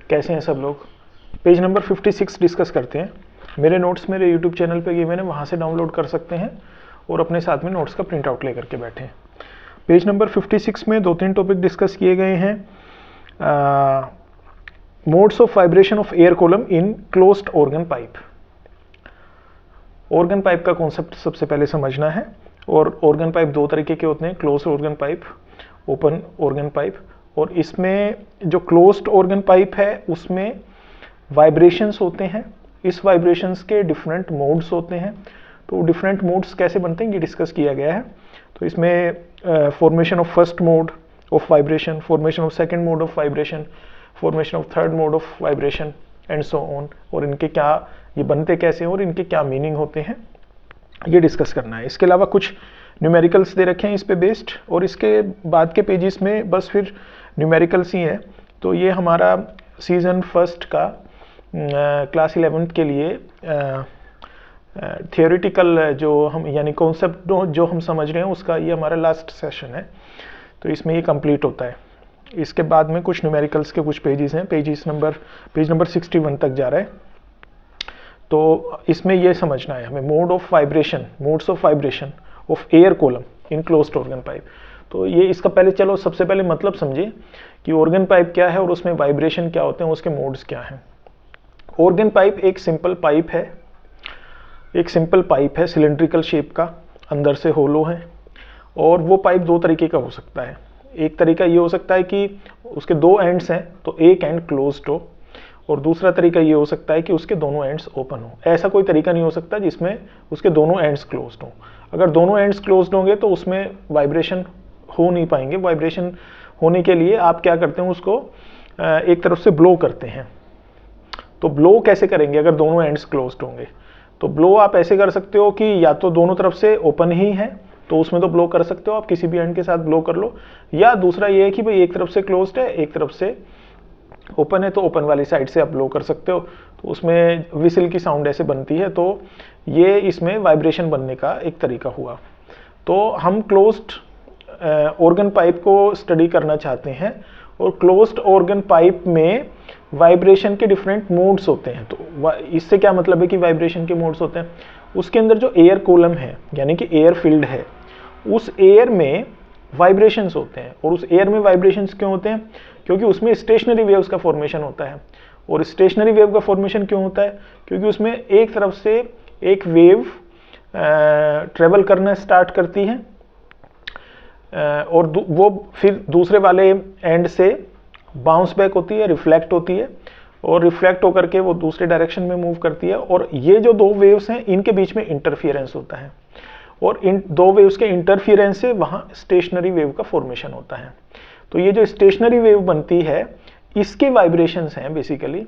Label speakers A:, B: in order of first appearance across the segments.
A: कैसे हैं सब लोग। पेज नंबर 56 डिस्कस करते हैं। मेरे नोट्स मेरे यूट्यूब चैनल पे गिवन है, वहाँ से डाउनलोड कर सकते हैं और अपने साथ में नोट्स का प्रिंट आउट लेकर के बैठें। पेज नंबर 56 में 2-3 टॉपिक डिस्कस किए गए हैं। Modes of vibration of air column in closed organ pipe. Organ pipe का कॉन्सेप्ट सबसे पहले समझना है। और ऑर्गन पाइप दो तरीके के होते हैं, closed organ pipe, open organ pipe. और इसमें जो क्लोज्ड ऑर्गन पाइप है उसमें वाइब्रेशंस होते हैं। इस वाइब्रेशंस के डिफरेंट मोड्स होते हैं। तो डिफरेंट मोड्स कैसे बनते हैं ये डिस्कस किया गया है। तो इसमें formation of first mode of vibration, formation of second mode of vibration, formation of third mode of vibration and so on, और इनके क्या ये बनते कैसे हैं और इनके क्या मीनिंग होते हैं ये डिस्कस करना है। इसके अलावा कुछ न्यूमेरिकल्स दे रखे हैं इस पे बेस्ड, और इसके बाद के पेजेस में बस फिर न्यूमेरिकल्स ही है। तो ये हमारा सीजन फर्स्ट का क्लास 11 के लिए थियोरिटिकल जो हम यानी कॉन्सेप्ट जो हम समझ रहे हैं उसका ये हमारा लास्ट सेशन है। तो इसमें ये कंप्लीट होता है। इसके बाद में कुछ न्यूमेरिकल्स के कुछ पेजेस हैं, पेज नंबर 61 तक जा रहा है। तो इसमें ये समझना है हमें modes of vibration of air column in closed organ pipe. तो ये इसका पहले चलो सबसे पहले मतलब समझे कि ऑर्गन पाइप क्या है और उसमें वाइब्रेशन क्या होते हैं, उसके मोड्स क्या हैं। ऑर्गन पाइप एक सिंपल पाइप है सिलेंड्रिकल शेप का, अंदर से होलो है। और वो पाइप दो तरीके का हो सकता है। एक तरीका ये हो सकता है कि उसके दो एंड्स हैं तो एक एंड क्लोज्ड हो, और दूसरा तरीका ये हो सकता है कि उसके दोनों एंड्स ओपन हो। ऐसा कोई तरीका नहीं हो सकता जिसमें उसके दोनों एंड्स क्लोज्ड हो। अगर दोनों एंड्स क्लोज्ड होंगे तो उसमें वाइब्रेशन हो नहीं पाएंगे। वाइब्रेशन होने के लिए आप क्या करते हैं, उसको एक तरफ से ब्लो करते हैं। तो ब्लो कैसे करेंगे अगर दोनों एंड्स क्लोज्ड होंगे? तो ब्लो आप ऐसे कर सकते हो कि या तो दोनों तरफ से ओपन ही है तो उसमें तो ब्लो कर सकते हो, आप किसी भी एंड के साथ ब्लो कर लो। या दूसरा ये है कि भाई एक तरफ से क्लोज्ड है एक तरफ से ओपन है, तो ओपन वाली साइड से आप ब्लो कर सकते हो। तो उसमें विसिल की साउंड ऐसे बनती है। तो ये इसमें वाइब्रेशन बनने का एक तरीका हुआ। तो हम क्लोज्ड ऑर्गन पाइप को स्टडी करना चाहते हैं, और क्लोज्ड ऑर्गन पाइप में वाइब्रेशन के डिफरेंट मोड्स होते हैं। तो इससे क्या मतलब है कि वाइब्रेशन के मोड्स होते हैं, उसके अंदर जो एयर कॉलम है यानी कि एयर फील्ड है, उस एयर में वाइब्रेशंस होते हैं। और उस एयर में वाइब्रेशंस क्यों होते हैं? क्योंकि उसमें स्टेशनरी वेव्स का फॉर्मेशन होता है। और स्टेशनरी वेव का फॉर्मेशन क्यों होता है? क्योंकि उसमें एक तरफ से एक वेव ट्रेवल करना स्टार्ट करती है और वो फिर दूसरे वाले एंड से बाउंस बैक होती है, रिफ्लेक्ट होती है, और रिफ्लेक्ट होकर के वो दूसरे डायरेक्शन में मूव करती है। और ये जो दो वेव्स हैं इनके बीच में इंटरफियरेंस होता है, और इन दो वेव्स के इंटरफियरेंस से वहाँ स्टेशनरी वेव का फॉर्मेशन होता है। तो ये जो स्टेशनरी वेव बनती है इसके वाइब्रेशंस हैं बेसिकली।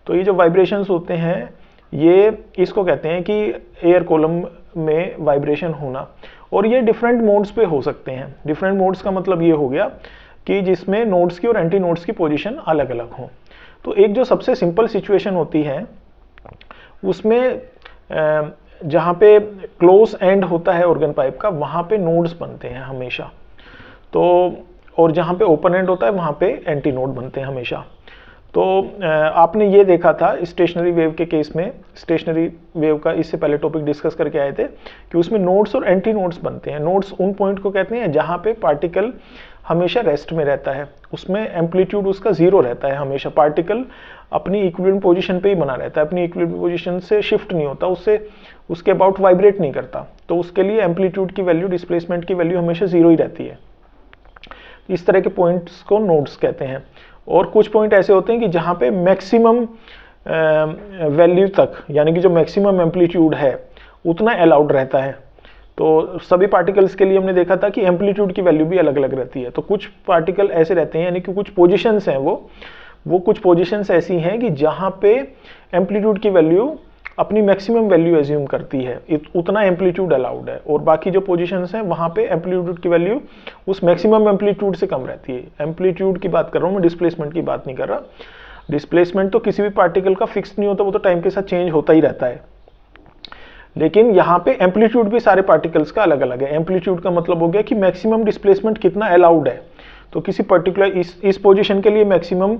A: तो ये जो वाइब्रेशंस होते हैं ये इसको कहते हैं कि एयर कॉलम में वाइब्रेशन होना। और ये डिफरेंट मोड्स पे हो सकते हैं। डिफरेंट मोड्स का मतलब ये हो गया कि जिसमें नोड्स की और एंटी नोड्स की पोजीशन अलग अलग हो। तो एक जो सबसे सिंपल सिचुएशन होती है उसमें जहाँ पे क्लोज एंड होता है ऑर्गन पाइप का वहाँ पे नोड्स बनते हैं हमेशा। तो और जहाँ पे ओपन एंड होता है वहाँ पे एंटी नोड बनते हैं हमेशा। तो आपने ये देखा था स्टेशनरी वेव के केस में, स्टेशनरी वेव का इससे पहले टॉपिक डिस्कस करके आए थे कि उसमें नोड्स और एंटी नोड्स बनते हैं। नोड्स उन पॉइंट को कहते हैं जहाँ पे पार्टिकल हमेशा रेस्ट में रहता है, उसमें एम्पलीट्यूड उसका जीरो रहता है हमेशा। पार्टिकल अपनी इक्विलिब्रियम पोजीशन पे ही बना रहता है, अपनी इक्विलिब्रियम पोजीशन से शिफ्ट नहीं होता, उससे उसके अबाउट वाइब्रेट नहीं करता। तो उसके लिए एम्पलीट्यूड की वैल्यू, डिस्प्लेसमेंट की वैल्यू हमेशा जीरो ही रहती है। इस तरह के पॉइंट्स को नोड्स कहते हैं। और कुछ पॉइंट ऐसे होते हैं कि जहाँ पे मैक्सिमम वैल्यू तक यानी कि जो मैक्सिमम एम्पलीट्यूड है उतना अलाउड रहता है। तो सभी पार्टिकल्स के लिए हमने देखा था कि एम्पलीट्यूड की वैल्यू भी अलग अलग रहती है। तो कुछ पार्टिकल ऐसे रहते हैं यानी कि कुछ पोजिशंस हैं वो कुछ पोजिशंस ऐसी हैं कि जहाँ पे एम्पलीट्यूड की वैल्यू अपनी मैक्सिमम वैल्यू एज्यूम करती है, उतना एम्पलीट्यूड अलाउड है। और बाकी जो पोजीशंस हैं वहाँ पे एम्पलीट्यूड की वैल्यू उस मैक्सिमम एम्पलीट्यूड से कम रहती है। एम्पलीट्यूड की बात कर रहा हूँ मैं, डिस्प्लेसमेंट की बात नहीं कर रहा। डिस्प्लेसमेंट तो किसी भी पार्टिकल का फिक्स नहीं होता, वो तो टाइम के साथ चेंज होता ही रहता है। लेकिन यहाँ पे एम्पलीट्यूड भी सारे पार्टिकल्स का अलग अलग है। एम्पलीट्यूड का मतलब हो गया कि मैक्सिमम डिस्प्लेसमेंट कितना अलाउड है। तो किसी पर्टिकुलर इस पोजीशन के लिए मैक्सिमम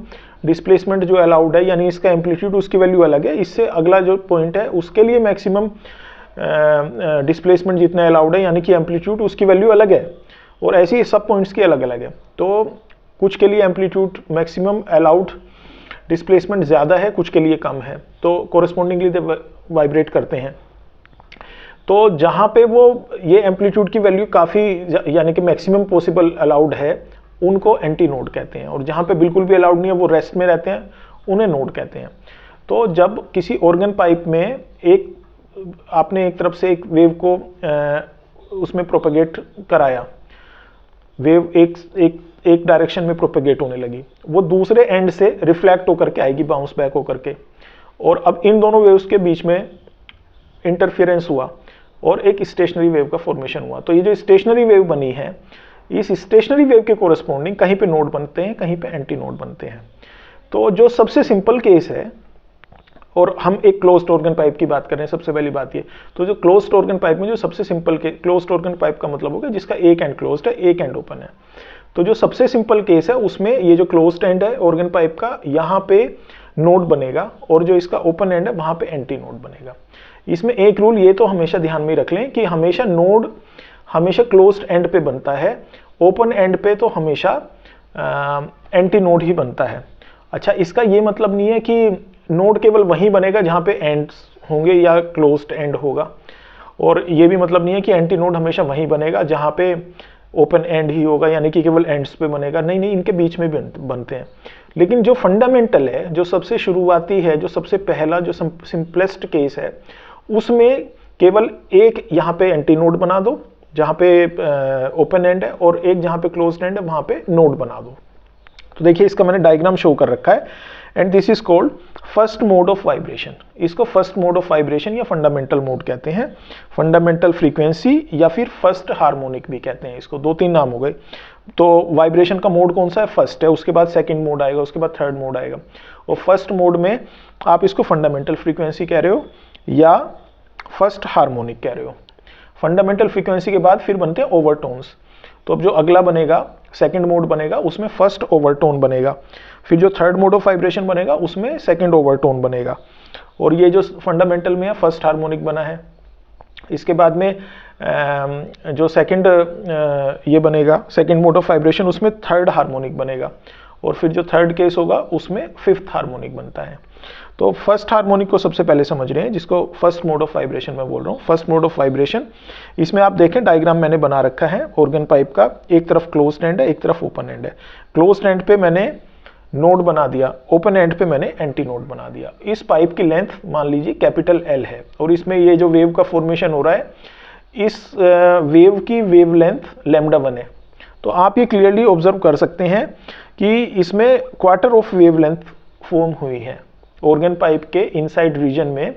A: डिस्प्लेसमेंट जो अलाउड है, यानी इसका एम्पलीट्यूड उसकी वैल्यू अलग है, इससे अगला जो पॉइंट है उसके लिए मैक्सिमम डिस्प्लेसमेंट जितना अलाउड है, यानी कि एम्पलीट्यूड उसकी वैल्यू अलग है, और ऐसे ही सब पॉइंट्स की अलग अलग है। तो कुछ के लिए एम्पलीट्यूड मैक्सिमम अलाउड डिस्प्लेसमेंट ज़्यादा है, कुछ के लिए कम है, तो कोरेस्पॉन्डिंगली दे वाइब्रेट करते हैं। तो जहाँ पे वो ये एम्पलीट्यूड की वैल्यू काफ़ी यानी कि मैक्सिमम पॉसिबल अलाउड है, उनको एंटी नोड कहते हैं, और जहाँ पे बिल्कुल भी अलाउड नहीं है, वो रेस्ट में रहते हैं, उन्हें नोड कहते हैं। तो जब किसी ऑर्गन पाइप में आपने एक तरफ से एक वेव को उसमें प्रोपेगेट कराया, वेव एक डायरेक्शन में प्रोपेगेट होने लगी, वो दूसरे एंड से रिफ्लेक्ट होकर के आएगी, बाउंस बैक होकर के, और अब इन दोनों वेव्स के बीच में इंटरफेरेंस हुआ और एक स्टेशनरी वेव का फॉर्मेशन हुआ। तो ये जो स्टेशनरी वेव बनी है, इस स्टेशनरी वेव के कोरेस्पॉन्डिंग कहीं पे नोड बनते हैं, कहीं पे एंटी नोड बनते हैं। तो जो सबसे सिंपल केस है, और हम एक क्लोज्ड ऑर्गन पाइप की बात कर रहे हैं, सबसे पहली बात ये, तो जो क्लोज्ड ऑर्गन पाइप में जो सबसे simple case, closed organ pipe का मतलब होगा जिसका एक एंड क्लोज्ड है, एक एंड ओपन है। तो जो सबसे सिंपल केस है उसमें ये जो क्लोज्ड एंड है ऑर्गन पाइप का, यहाँ पे नोड बनेगा, और जो इसका ओपन एंड है वहां पे एंटी नोड बनेगा। इसमें एक रूल ये तो हमेशा ध्यान में रख लें कि हमेशा नोड हमेशा क्लोज्ड एंड पे बनता है, ओपन एंड पे तो हमेशा एंटी नोड ही बनता है। अच्छा, इसका ये मतलब नहीं है कि नोड केवल वहीं बनेगा जहां पे एंड्स होंगे या क्लोज्ड एंड होगा, और ये भी मतलब नहीं है कि एंटी नोड हमेशा वहीं बनेगा जहां पे ओपन एंड ही होगा, यानी कि केवल एंड्स पे बनेगा। नहीं, इनके बीच में भी बनते हैं। लेकिन जो फंडामेंटल है, जो सबसे शुरुआती है, जो सबसे पहला, जो सिंपलेस्ट केस है, उसमें केवल एक यहाँ पे एंटी नोड बना दो जहाँ पे ओपन एंड है, और एक जहाँ पे क्लोज्ड एंड है वहाँ पे नोड बना दो। तो देखिए, इसका मैंने डायग्राम शो कर रखा है, and this is called first mode of vibration. इसको फर्स्ट मोड ऑफ वाइब्रेशन या फंडामेंटल मोड कहते हैं, फंडामेंटल फ्रीक्वेंसी या फिर फर्स्ट हार्मोनिक भी कहते हैं इसको। 2-3 नाम हो गए। तो वाइब्रेशन का मोड कौन सा है? फर्स्ट है, उसके बाद सेकंड मोड आएगा, उसके बाद थर्ड मोड आएगा, और फर्स्ट मोड में आप इसको फंडामेंटल फ्रीक्वेंसी कह रहे हो या फर्स्ट हार्मोनिक कह रहे हो। फंडामेंटल फ्रीक्वेंसी के बाद फिर बनते हैं ओवरटोन्स। तो अब जो अगला बनेगा, सेकंड मोड बनेगा, उसमें फर्स्ट ओवरटोन बनेगा, फिर जो थर्ड मोड ऑफ वाइब्रेशन बनेगा उसमें सेकंड ओवरटोन बनेगा, और ये जो फंडामेंटल में है फर्स्ट हार्मोनिक बना है। इसके बाद में जो सेकंड ये बनेगा, सेकंड मोड ऑफ वाइब्रेशन, उसमें थर्ड हार्मोनिक बनेगा, और फिर जो थर्ड केस होगा उसमें फिफ्थ हार्मोनिक बनता है। तो फर्स्ट हार्मोनिक को सबसे पहले समझ रहे हैं, जिसको फर्स्ट मोड ऑफ वाइब्रेशन मैं बोल रहा हूँ। फर्स्ट मोड ऑफ वाइब्रेशन, इसमें आप देखें डायग्राम मैंने बना रखा है ऑर्गन पाइप का, एक तरफ क्लोज्ड एंड है, एक तरफ ओपन एंड है। क्लोज्ड एंड पे मैंने नोड बना दिया, ओपन एंड पे मैंने एंटी नोड बना दिया। इस पाइप की लेंथ मान लीजिए कैपिटल L है, और इसमें ये जो वेव का फॉर्मेशन हो रहा है, इस वेव की वेव लेंथ λ1 है। तो आप ये क्लियरली ऑब्जर्व कर सकते हैं कि इसमें quarter of wave length form हुई है ऑर्गन पाइप के इनसाइड रीजन में।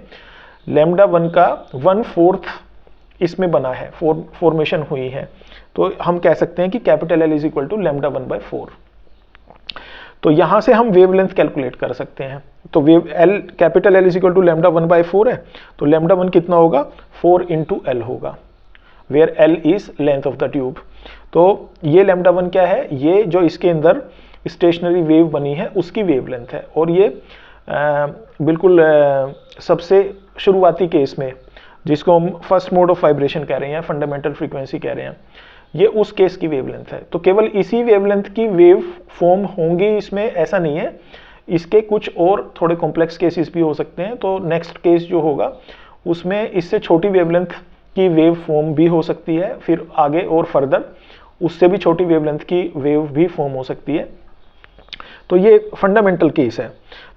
A: λ1 का 1/4 इसमें बना है, फॉर्मेशन हुई है। तो हम कह सकते हैं कि capital L is equal to λ1/4। तो यहां से हम वेव लेंथ कैलकुलेट कर सकते हैं। तो wave L, capital L is equal to λ1/4 है, तो λ1 कितना होगा? 4 × L होगा, where L is length of the tube. तो ये λ1 क्या है? ये जो इसके अंदर स्टेशनरी वेव बनी है उसकी वेव लेंथ है, और ये बिल्कुल सबसे शुरुआती केस में, जिसको हम फर्स्ट मोड ऑफ वाइब्रेशन कह रहे हैं, फंडामेंटल फ्रीक्वेंसी कह रहे हैं, ये उस केस की वेवलेंथ है। तो केवल इसी वेवलेंथ की वेव फॉर्म होंगी इसमें, ऐसा नहीं है, इसके कुछ और थोड़े कॉम्प्लेक्स केसेस भी हो सकते हैं। तो नेक्स्ट केस जो होगा उसमें इससे छोटी वेवलेंथ की वेव फॉर्म भी हो सकती है, फिर आगे और फर्दर उससे भी छोटी वेवलेंथ की वेव भी फॉर्म हो सकती है। तो ये फंडामेंटल केस है।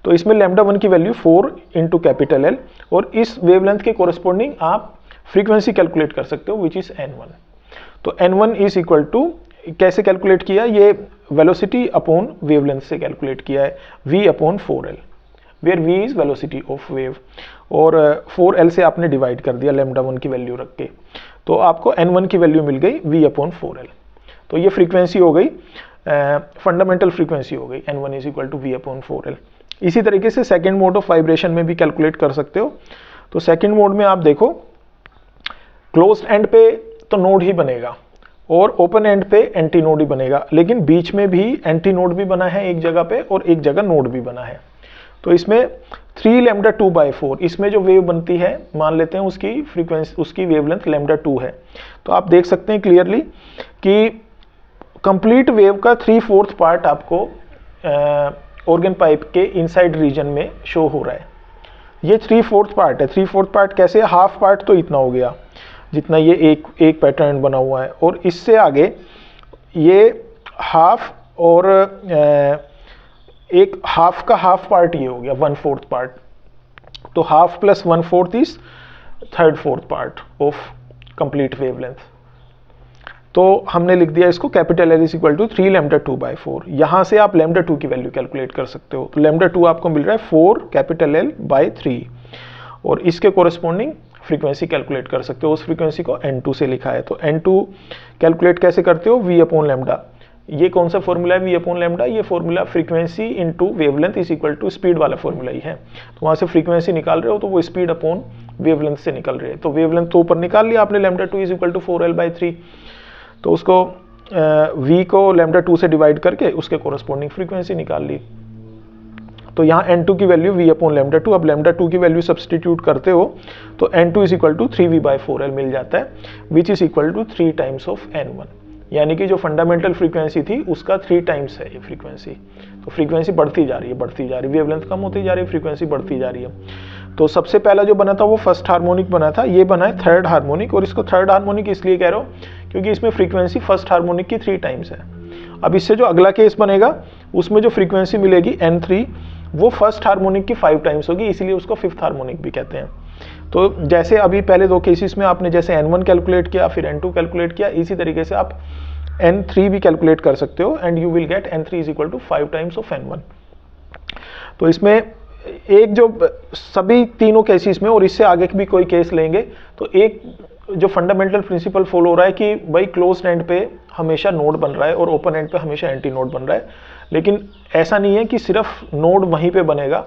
A: तो इसमें λ1 की वैल्यू 4 × कैपिटल L, और इस वेवलेंथ के कोरस्पॉन्डिंग आप फ्रीक्वेंसी कैलकुलेट कर सकते हो, विच इज n1। तो n1 इज इक्वल टू, कैसे कैलकुलेट किया? ये वेलोसिटी अपॉन वेवलेंथ से कैलकुलेट किया है, v/4l, where v is velocity of wave, और 4l से आपने डिवाइड कर दिया λ1 की वैल्यू रख के, तो आपको n1 की वैल्यू मिल गई v/4l। तो ये फ्रीक्वेंसी हो गई, फंडामेंटल फ्रीक्वेंसी हो गई, n1 is equal to v/4l। इसी तरीके से सेकेंड मोड ऑफ वाइब्रेशन में भी कैलकुलेट कर सकते हो। तो सेकेंड मोड में आप देखो, क्लोज्ड एंड पे तो नोड ही बनेगा, और ओपन एंड पे एंटी नोड ही बनेगा, लेकिन बीच में भी एंटी नोड भी बना है एक जगह पे और एक जगह नोड भी बना है। तो इसमें 3 लैम्डा 2/4 इसमें जो वेव बनती है, मान लेते हैं उसकी फ्रीक्वेंसी, उसकी वेवलेंथ लैम्डा 2 है। तो आप देख सकते हैं क्लियरली कि कंप्लीट वेव का 3/4 पार्ट आपको ऑर्गन पाइप के इनसाइड रीजन में शो हो रहा है। ये 3/4 पार्ट है। 3/4 पार्ट कैसे? हाफ पार्ट तो इतना हो गया जितना ये एक पैटर्न बना हुआ है, और इससे आगे ये हाफ और एक हाफ का हाफ पार्ट ये हो गया 1/4 पार्ट। तो half plus 1/4 is 3/4 part of complete wavelength. तो हमने लिख दिया इसको capital L is equal to 3 lambda 2/4। यहां से आप लैम्डा 2 की वैल्यू कैलकुलेट कर सकते हो। तो लैम्डा 2 आपको मिल रहा है 4 कैपिटल L/3, और इसके कोरस्पॉन्डिंग फ्रीक्वेंसी कैलकुलेट कर सकते हो। उस फ्रीक्वेंसी को N2 से लिखा है। तो N2 कैलकुलेट कैसे करते हो? V upon lambda. ये कौन सा फॉर्मूला है V अपॉन लैम्डा? ये formula frequency into wavelength is equal to speed वाला फॉर्मूला ही है। तो वहां से फ्रीक्वेंसी निकाल रहे हो तो वो स्पीड अपॉन वेवलेंथ से निकल रही है। तो वेवलेंथ तो ऊपर निकाल लिया आपने, lambda 2 is equal to 4L/3। तो उसको V को लैम्डा 2 से डिवाइड करके उसके कोरस्पॉन्डिंग फ्रीक्वेंसी निकाल ली। तो यहाँ N2 की वैल्यू V अपॉन लैम्डा 2। अब लैम्डा 2 की वैल्यू सब्सटीट्यूट करते हो तो N2 is equal to 3V/4L मिल जाता है, which is equal to 3 times of N1। यानी कि जो फंडामेंटल फ्रीक्वेंसी थी उसका 3 टाइम्स है ये फ्रीक्वेंसी। तो फ्रीक्वेंसी बढ़ती जा रही है, बढ़ती जा रही है, वेवलेंथ कम होती जा रही है, फ्रीक्वेंसी बढ़ती जा रही है। तो सबसे पहला जो बना था वो फर्स्ट हार्मोनिक बना था, ये बना है थर्ड हार्मोनिक। और इसको थर्ड हार्मोनिक इसलिए कह रहा हूँ क्योंकि इसमें फ्रीक्वेंसी फर्स्ट हार्मोनिक की 3 टाइम्स है। अब इससे जो अगला केस बनेगा उसमें जो फ्रीक्वेंसी मिलेगी N3 वो फर्स्ट हार्मोनिक की 5 टाइम्स होगी, इसीलिए उसको फिफ्थ हार्मोनिक भी कहते हैं। तो जैसे अभी पहले 2 केसेस में आपने जैसे N1 कैलकुलेट किया फिर N2 कैलकुलेट किया, इसी तरीके से आप N3 भी कैलकुलेट कर सकते हो, and you will get N3 is equal to 5 times of N1। तो इसमें एक जो सभी तीनों केसेस में और इससे आगे भी कोई केस लेंगे तो एक जो फंडामेंटल प्रिंसिपल फॉलो हो रहा है कि भाई क्लोज्ड एंड पे हमेशा नोड बन रहा है और ओपन एंड पे हमेशा एंटी नोड बन रहा है। लेकिन ऐसा नहीं है कि सिर्फ नोड वहीं पे बनेगा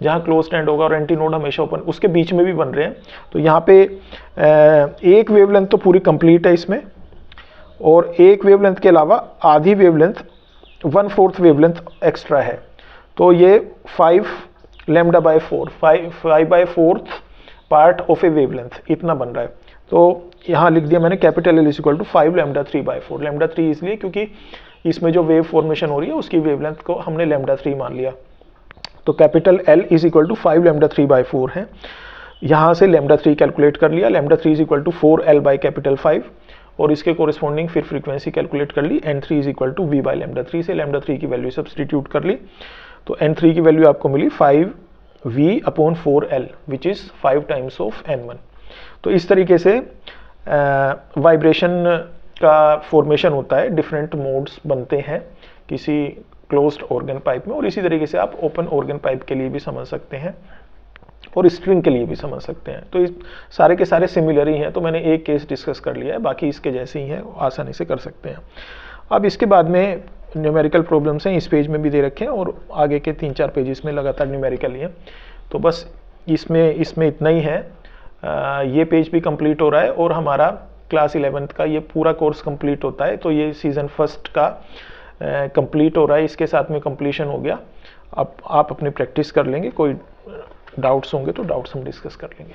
A: जहाँ क्लोज्ड एंड होगा और एंटी नोड हमेशा ओपन, उसके बीच में भी बन रहे हैं। तो यहाँ पे एक वेवलेंथ तो पूरी कंप्लीट है इसमें, और एक वेवलेंथ के अलावा आधी वेवलेंथ 1/4 वेवलेंथ एक्स्ट्रा है। तो ये 5 λ/4 5/4 पार्ट ऑफ ए वेवलेंथ इतना बन रहा है। तो यहाँ लिख दिया मैंने capital L is equal to 5 lambda 3/4। Lambda 3 इसलिए क्योंकि इसमें जो वेव फॉर्मेशन हो रही है उसकी वेवलेंथ को हमने लैम्डा 3 मान लिया। तो capital L is equal to 5 lambda 3/4 है। यहाँ से लैम्डा 3 कैलकुलेट कर लिया, lambda 3 is equal to 4L/5, और इसके कोरिस्पॉन्डिंग फिर फ्रीक्वेंसी कैलकुलेट कर ली। N3 इज इक्वल टू V/लैम्डा 3 से लैम्डा 3 की वैल्यू सब्सटीट्यूट कर ली। तो N3 की वैल्यू आपको मिली 5V/4L which is 5 times of N1। तो इस तरीके से वाइब्रेशन का फॉर्मेशन होता है, डिफरेंट मोड्स बनते हैं किसी क्लोज्ड ऑर्गन पाइप में, और इसी तरीके से आप ओपन ऑर्गन पाइप के लिए भी समझ सकते हैं और स्ट्रिंग के लिए भी समझ सकते हैं। तो सारे के सारे सिमिलर ही हैं। तो मैंने एक केस डिस्कस कर लिया है, बाकी इसके जैसे ही हैं, आसानी से कर सकते हैं। अब इसके बाद में न्यूमेरिकल प्रॉब्लम्स हैं, इस पेज में भी दे रखे हैं और आगे के 3-4 पेजेस में लगातार न्यूमेरिकल ही हैं। तो बस इसमें इतना ही है। ये पेज भी कंप्लीट हो रहा है और हमारा क्लास 11th का ये पूरा कोर्स कंप्लीट होता है। तो ये सीज़न 1 का कंप्लीट हो रहा है, इसके साथ में कंप्लीशन हो गया। अब आप अपनी प्रैक्टिस कर लेंगे, कोई डाउट्स होंगे तो डाउट्स हम डिस्कस कर लेंगे।